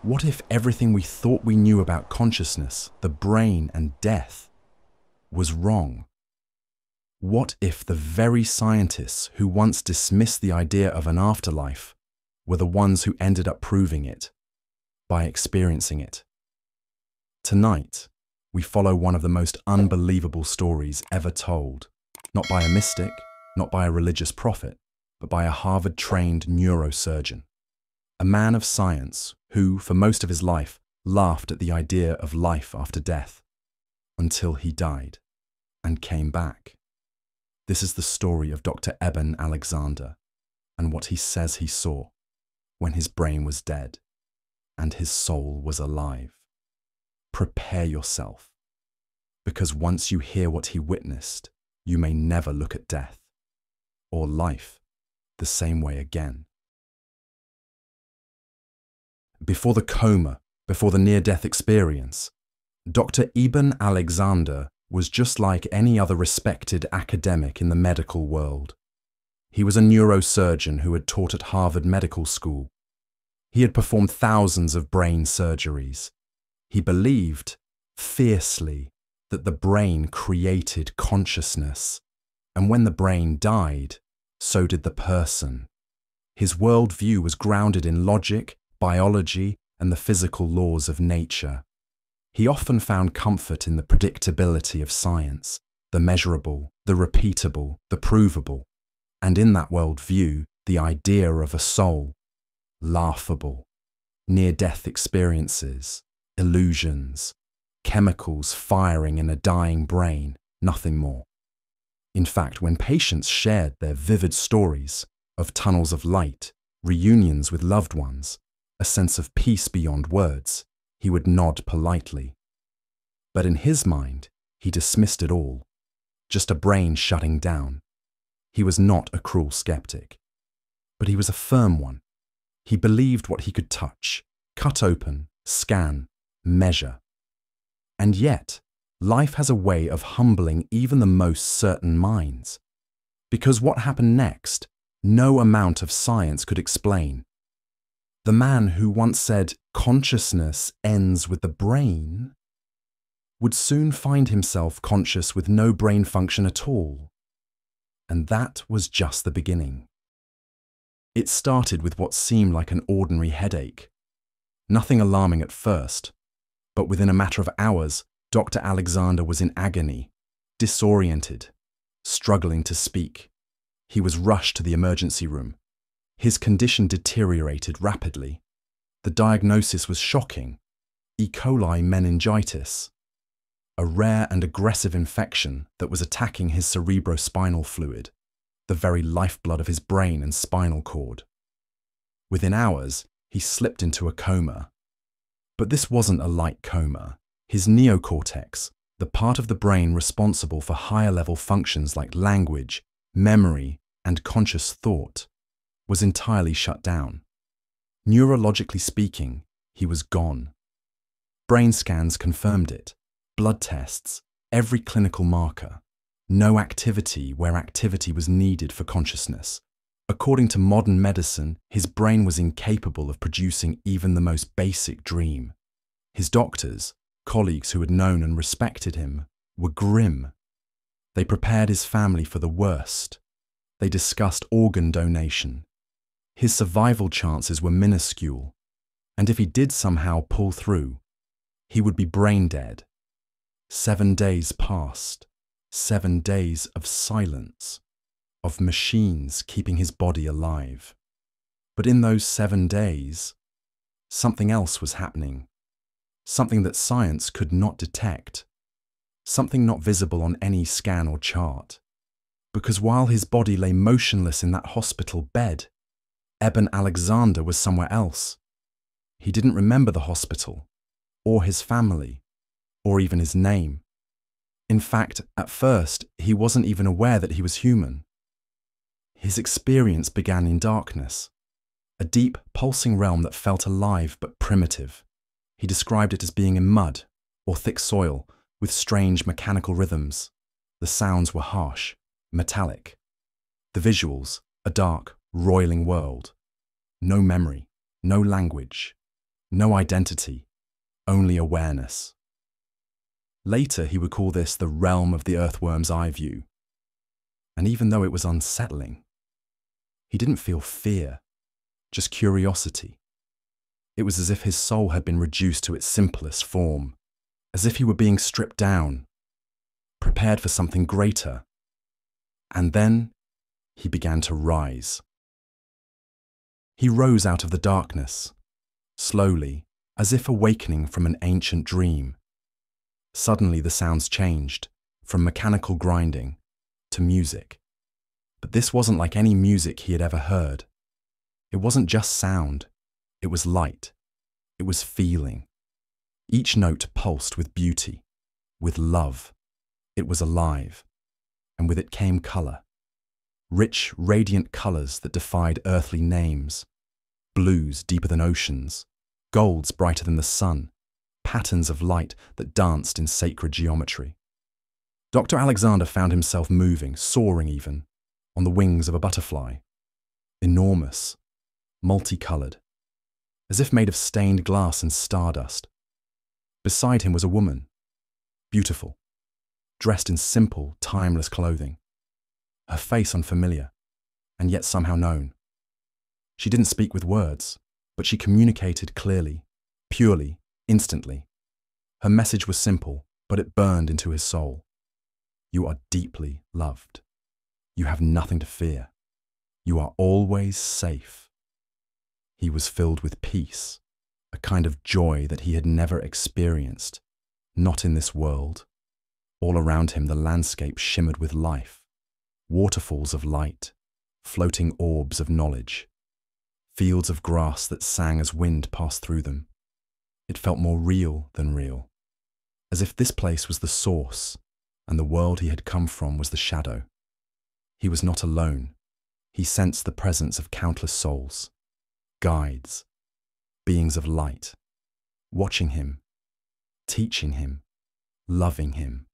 What if everything we thought we knew about consciousness, the brain, and death was wrong? What if the very scientists who once dismissed the idea of an afterlife were the ones who ended up proving it by experiencing it? Tonight, we follow one of the most unbelievable stories ever told, not by a mystic, not by a religious prophet, but by a Harvard-trained neurosurgeon, a man of science who, for most of his life, laughed at the idea of life after death, until he died and came back. This is the story of Dr. Eben Alexander and what he says he saw when his brain was dead and his soul was alive. Prepare yourself, because once you hear what he witnessed, you may never look at death or life the same way again. Before the coma, before the near-death experience, Dr. Eben Alexander was just like any other respected academic in the medical world. He was a neurosurgeon who had taught at Harvard Medical School. He had performed thousands of brain surgeries. He believed, fiercely, that the brain created consciousness, and when the brain died, so did the person. His worldview was grounded in logic, biology, and the physical laws of nature. He often found comfort in the predictability of science, the measurable, the repeatable, the provable, and in that worldview, the idea of a soul, laughable, near-death experiences, illusions, chemicals firing in a dying brain, nothing more. In fact, when patients shared their vivid stories of tunnels of light, reunions with loved ones, a sense of peace beyond words, he would nod politely. But in his mind, he dismissed it all, just a brain shutting down. He was not a cruel skeptic, but he was a firm one. He believed what he could touch, cut open, scan, measure. And yet, life has a way of humbling even the most certain minds. Because what happened next, no amount of science could explain. The man who once said, "Consciousness ends with the brain," would soon find himself conscious with no brain function at all. And that was just the beginning. It started with what seemed like an ordinary headache. Nothing alarming at first, but within a matter of hours, Dr. Alexander was in agony, disoriented, struggling to speak. He was rushed to the emergency room. His condition deteriorated rapidly. The diagnosis was shocking: E. coli meningitis, a rare and aggressive infection that was attacking his cerebrospinal fluid, the very lifeblood of his brain and spinal cord. Within hours, he slipped into a coma. But this wasn't a light coma. His neocortex, the part of the brain responsible for higher-level functions like language, memory, and conscious thought, was entirely shut down. Neurologically speaking, he was gone. Brain scans confirmed it, blood tests, every clinical marker. No activity where activity was needed for consciousness. According to modern medicine, his brain was incapable of producing even the most basic dream. His doctors, colleagues who had known and respected him, were grim. They prepared his family for the worst. They discussed organ donation. His survival chances were minuscule, and if he did somehow pull through, he would be brain dead. 7 days passed, 7 days of silence, of machines keeping his body alive. But in those 7 days, something else was happening, something that science could not detect, something not visible on any scan or chart. Because while his body lay motionless in that hospital bed, Eben Alexander was somewhere else. He didn't remember the hospital, or his family, or even his name. In fact, at first, he wasn't even aware that he was human. His experience began in darkness, a deep, pulsing realm that felt alive but primitive. He described it as being in mud or thick soil with strange mechanical rhythms. The sounds were harsh, metallic. The visuals, a dark, roiling world. No memory, no language, No identity, only awareness. Later, he would call this the realm of the earthworm's eye view. And even though it was unsettling, he didn't feel fear, just curiosity. It was as if his soul had been reduced to its simplest form, as if he were being stripped down, prepared for something greater. And then he began to rise. He rose out of the darkness, slowly, as if awakening from an ancient dream. Suddenly the sounds changed, from mechanical grinding to music. But this wasn't like any music he had ever heard. It wasn't just sound, it was light, it was feeling. Each note pulsed with beauty, with love. It was alive, and with it came colour. Rich, radiant colours that defied earthly names. Blues deeper than oceans, golds brighter than the sun, patterns of light that danced in sacred geometry. Dr. Alexander found himself moving, soaring even, on the wings of a butterfly. Enormous, multicoloured, as if made of stained glass and stardust. Beside him was a woman, beautiful, dressed in simple, timeless clothing. Her face unfamiliar, and yet somehow known. She didn't speak with words, but she communicated clearly, purely, instantly. Her message was simple, but it burned into his soul. You are deeply loved. You have nothing to fear. You are always safe. He was filled with peace, a kind of joy that he had never experienced, not in this world. All around him the landscape shimmered with life, waterfalls of light, floating orbs of knowledge, fields of grass that sang as wind passed through them. It felt more real than real, as if this place was the source and the world he had come from was the shadow. He was not alone. He sensed the presence of countless souls, guides, beings of light, watching him, teaching him, loving him.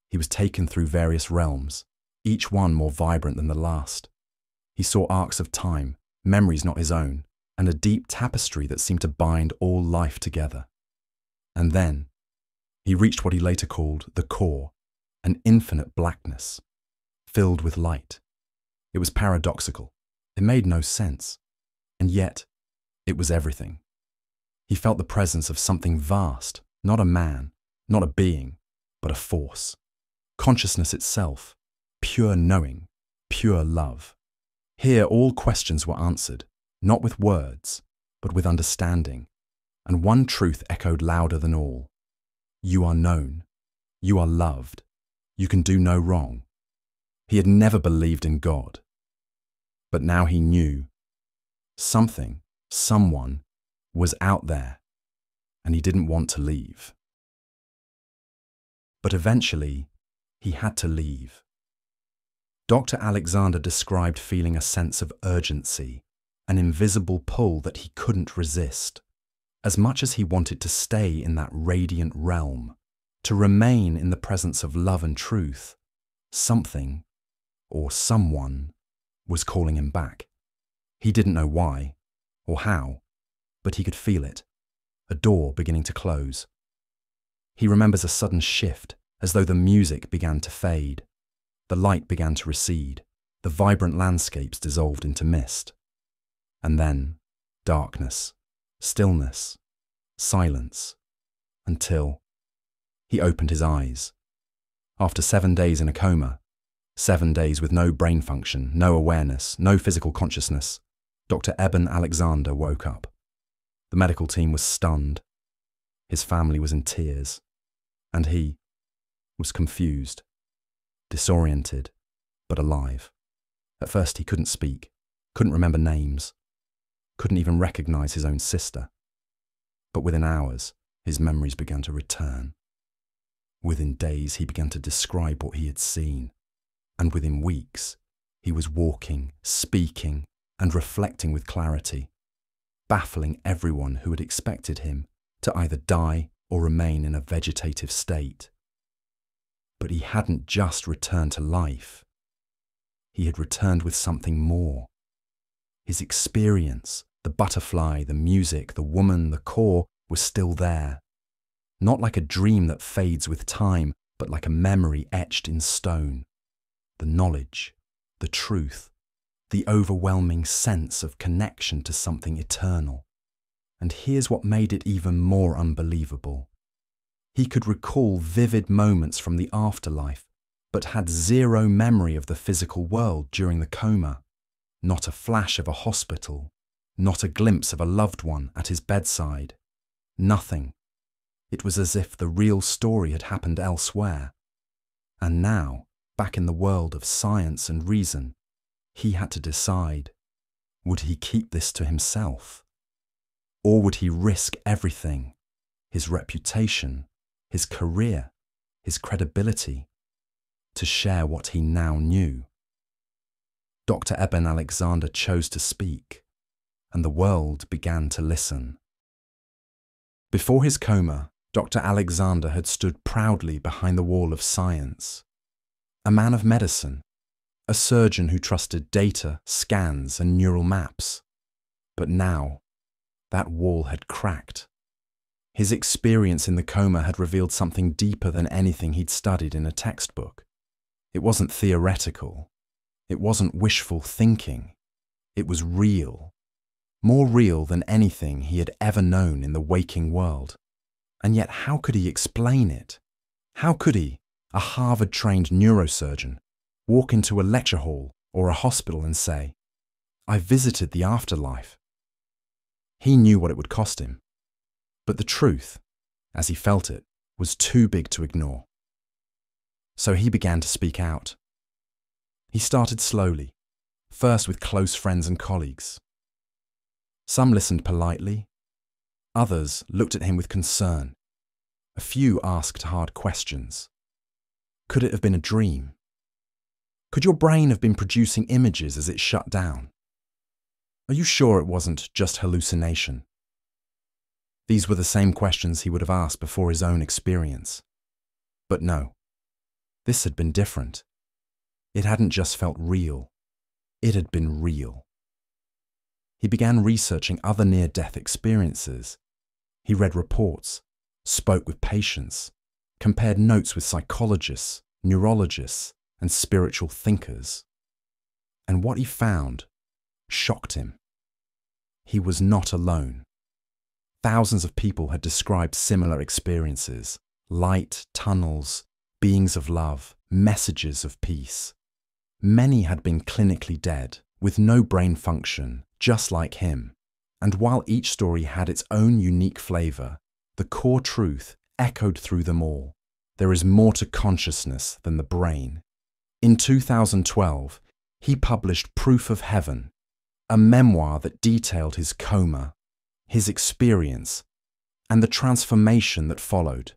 He was taken through various realms, each one more vibrant than the last. He saw arcs of time, memories not his own, and a deep tapestry that seemed to bind all life together. And then he reached what he later called the core, an infinite blackness, filled with light. It was paradoxical. It made no sense. And yet, it was everything. He felt the presence of something vast, not a man, not a being, but a force. Consciousness itself, pure knowing, pure love. Here all questions were answered, not with words, but with understanding. And one truth echoed louder than all. You are known. You are loved. You can do no wrong. He had never believed in God. But now he knew something, someone, was out there, and he didn't want to leave. But eventually, he had to leave. Dr. Alexander described feeling a sense of urgency, an invisible pull that he couldn't resist. As much as he wanted to stay in that radiant realm, to remain in the presence of love and truth, something, or someone, was calling him back. He didn't know why, or how, but he could feel it, a door beginning to close. He remembers a sudden shift, as though the music began to fade. The light began to recede, the vibrant landscapes dissolved into mist. And then, darkness, stillness, silence, until he opened his eyes. After 7 days in a coma, 7 days with no brain function, no awareness, no physical consciousness, Dr. Eben Alexander woke up. The medical team was stunned. His family was in tears. And he was confused, disoriented, but alive. At first he couldn't speak, couldn't remember names, couldn't even recognize his own sister. But within hours, his memories began to return. Within days, he began to describe what he had seen. And within weeks, he was walking, speaking, and reflecting with clarity, baffling everyone who had expected him to either die or remain in a vegetative state. But he hadn't just returned to life. He had returned with something more. His experience, The butterfly, the music, the woman, the core was still there. Not like a dream that fades with time, but like a memory etched in stone. The knowledge, the truth, the overwhelming sense of connection to something eternal. And here's what made it even more unbelievable. He could recall vivid moments from the afterlife, but had zero memory of the physical world during the coma. Not a flash of a hospital, not a glimpse of a loved one at his bedside. Nothing. It was as if the real story had happened elsewhere. And now, back in the world of science and reason, he had to decide, would he keep this to himself? Or would he risk everything, his reputation, his career, his credibility, to share what he now knew? Dr. Eben Alexander chose to speak, and the world began to listen. Before his coma, Dr. Alexander had stood proudly behind the wall of science. A man of medicine, a surgeon who trusted data, scans, and neural maps. But now, that wall had cracked. His experience in the coma had revealed something deeper than anything he'd studied in a textbook. It wasn't theoretical. It wasn't wishful thinking. It was real. More real than anything he had ever known in the waking world. And yet how could he explain it? How could he, a Harvard-trained neurosurgeon, walk into a lecture hall or a hospital and say, "I visited the afterlife"? He knew what it would cost him. But the truth, as he felt it, was too big to ignore. So he began to speak out. He started slowly, first with close friends and colleagues. Some listened politely. Others looked at him with concern. A few asked hard questions. Could it have been a dream? Could your brain have been producing images as it shut down? Are you sure it wasn't just hallucination? These were the same questions he would have asked before his own experience. But no, this had been different. It hadn't just felt real. It had been real. He began researching other near-death experiences. He read reports, spoke with patients, compared notes with psychologists, neurologists, and spiritual thinkers. And what he found shocked him. He was not alone. Thousands of people had described similar experiences: light, tunnels, beings of love, messages of peace. Many had been clinically dead, with no brain function, just like him. And while each story had its own unique flavor, the core truth echoed through them all. There is more to consciousness than the brain. In 2012, he published Proof of Heaven, a memoir that detailed his coma, his experience, and the transformation that followed.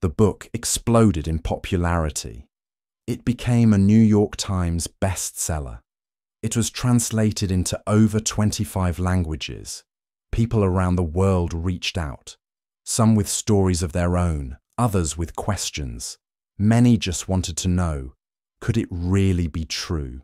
The book exploded in popularity. It became a New York Times bestseller. It was translated into over 25 languages. People around the world reached out, some with stories of their own, others with questions. Many just wanted to know, could it really be true?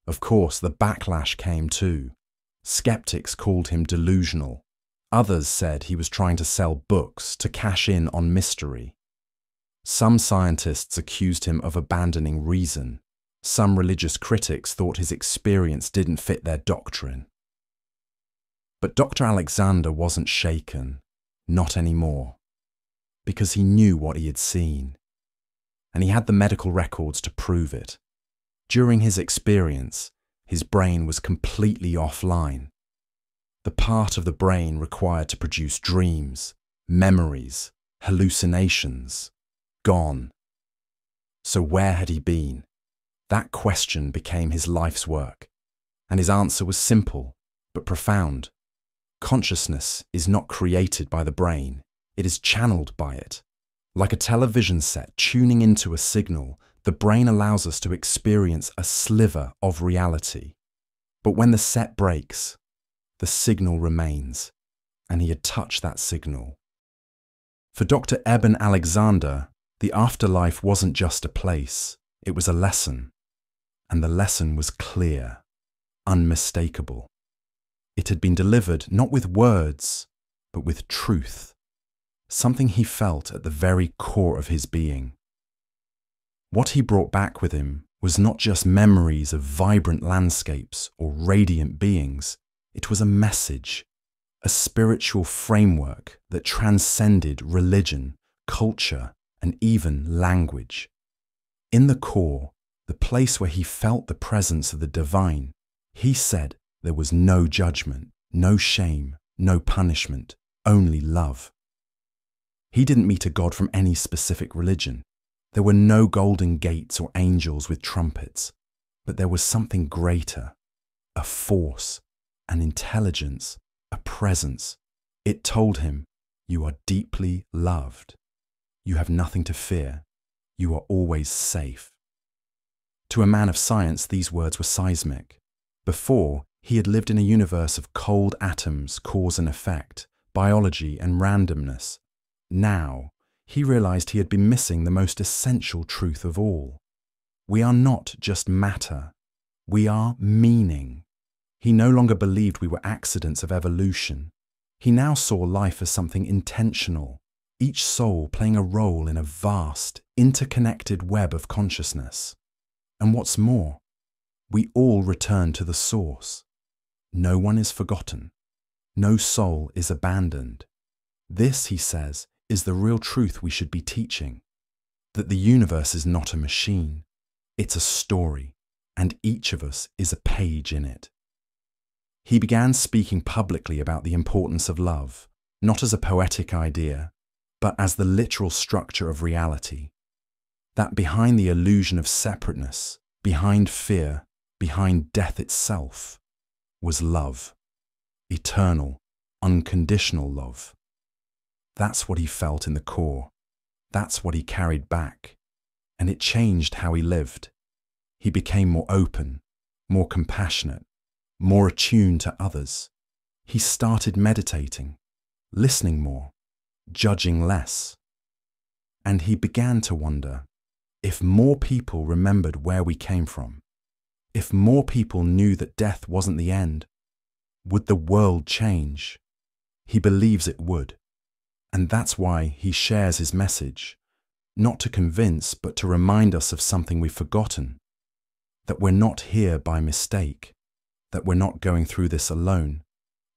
Of course, the backlash came too. Skeptics called him delusional. Others said he was trying to sell books to cash in on mystery. Some scientists accused him of abandoning reason. Some religious critics thought his experience didn't fit their doctrine. But Dr. Alexander wasn't shaken, not anymore, because he knew what he had seen. And he had the medical records to prove it. During his experience, his brain was completely offline. The part of the brain required to produce dreams, memories, hallucinations, gone. So where had he been? That question became his life's work, and his answer was simple but profound. Consciousness is not created by the brain, it is channeled by it. Like a television set tuning into a signal, the brain allows us to experience a sliver of reality. But when the set breaks, the signal remains, and he had touched that signal. For Dr. Eben Alexander, the afterlife wasn't just a place, it was a lesson. And the lesson was clear, unmistakable. It had been delivered not with words, but with truth, something he felt at the very core of his being. What he brought back with him was not just memories of vibrant landscapes or radiant beings, it was a message, a spiritual framework that transcended religion, culture, and even language. In the core, the place where he felt the presence of the divine, he said there was no judgment, no shame, no punishment, only love. He didn't meet a God from any specific religion. There were no golden gates or angels with trumpets, but there was something greater, a force, an intelligence, a presence. It told him, you are deeply loved. You have nothing to fear. You are always safe. To a man of science, these words were seismic. Before, he had lived in a universe of cold atoms, cause and effect, biology and randomness. Now, he realized he had been missing the most essential truth of all. We are not just matter. We are meaning. He no longer believed we were accidents of evolution. He now saw life as something intentional, each soul playing a role in a vast, interconnected web of consciousness. And what's more, we all return to the source. No one is forgotten. No soul is abandoned. This, he says, is the real truth we should be teaching. That the universe is not a machine. It's a story, and each of us is a page in it. He began speaking publicly about the importance of love, not as a poetic idea, but as the literal structure of reality. That behind the illusion of separateness, behind fear, behind death itself, was love. Eternal, unconditional love. That's what he felt in the core. That's what he carried back. And it changed how he lived. He became more open, more compassionate, more attuned to others. He started meditating, listening more, judging less. And he began to wonder, if more people remembered where we came from, if more people knew that death wasn't the end, would the world change? He believes it would. And that's why he shares his message, not to convince, but to remind us of something we've forgotten, that we're not here by mistake, that we're not going through this alone,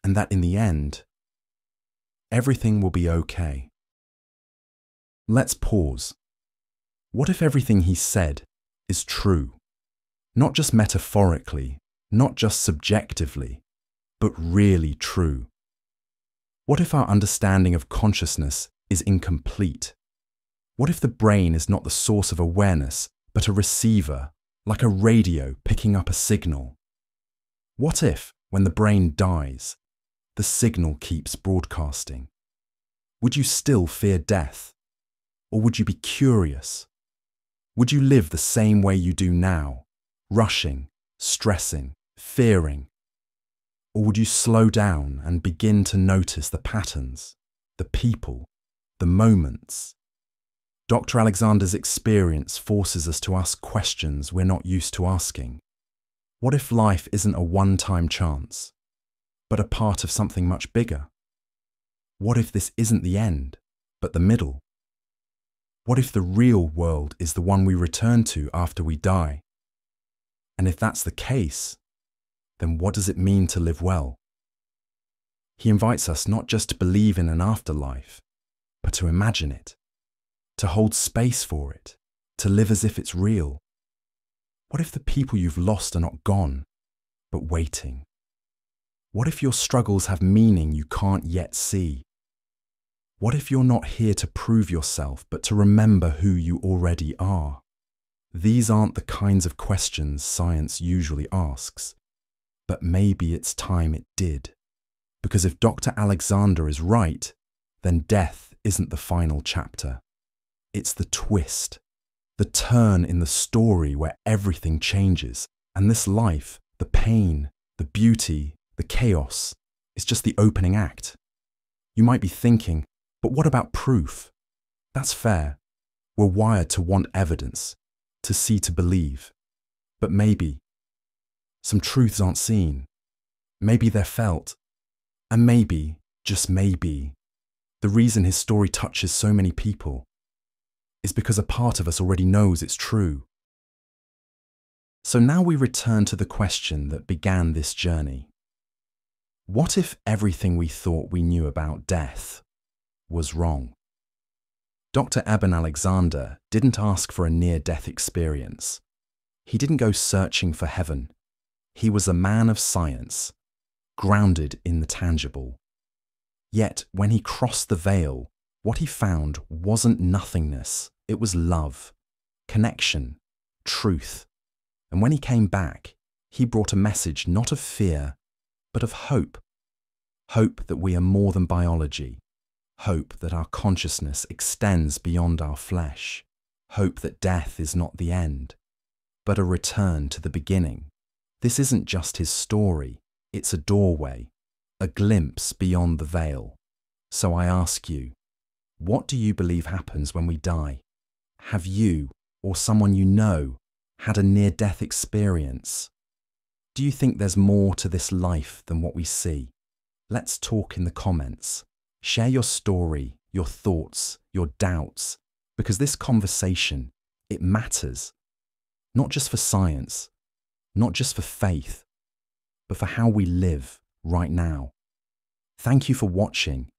and that in the end, everything will be okay. Let's pause. What if everything he said is true? Not just metaphorically, not just subjectively, but really true. What if our understanding of consciousness is incomplete? What if the brain is not the source of awareness, but a receiver, like a radio picking up a signal? What if, when the brain dies, the signal keeps broadcasting? Would you still fear death? Or would you be curious? Would you live the same way you do now, rushing, stressing, fearing? Or would you slow down and begin to notice the patterns, the people, the moments? Dr. Alexander's experience forces us to ask questions we're not used to asking. What if life isn't a one-time chance, but a part of something much bigger? What if this isn't the end, but the middle? What if the real world is the one we return to after we die? And if that's the case, then what does it mean to live well? He invites us not just to believe in an afterlife, but to imagine it, to hold space for it, to live as if it's real. What if the people you've lost are not gone, but waiting? What if your struggles have meaning you can't yet see? What if you're not here to prove yourself, but to remember who you already are? These aren't the kinds of questions science usually asks, but maybe it's time it did. Because if Dr. Alexander is right, then death isn't the final chapter. It's the twist, the turn in the story where everything changes, and this life, the pain, the beauty, the chaos, is just the opening act. You might be thinking, but what about proof? That's fair. We're wired to want evidence, to see to believe. But maybe some truths aren't seen. Maybe they're felt. And maybe, just maybe, the reason his story touches so many people is because a part of us already knows it's true. So now we return to the question that began this journey. What if everything we thought we knew about death was wrong? Dr. Eben Alexander didn't ask for a near-death experience. He didn't go searching for heaven. He was a man of science, grounded in the tangible. Yet, when he crossed the veil, what he found wasn't nothingness, it was love, connection, truth. And when he came back, he brought a message not of fear, but of hope. Hope that we are more than biology. Hope that our consciousness extends beyond our flesh. Hope that death is not the end, but a return to the beginning. This isn't just his story, it's a doorway, a glimpse beyond the veil. So I ask you, what do you believe happens when we die? Have you, or someone you know, had a near-death experience? Do you think there's more to this life than what we see? Let's talk in the comments. Share your story, your thoughts, your doubts, because this conversation, it matters. Not just for science, not just for faith, but for how we live right now. Thank you for watching.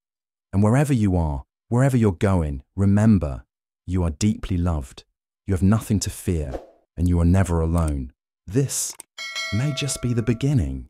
And wherever you are, wherever you're going, remember, you are deeply loved. You have nothing to fear, and you are never alone. This may just be the beginning.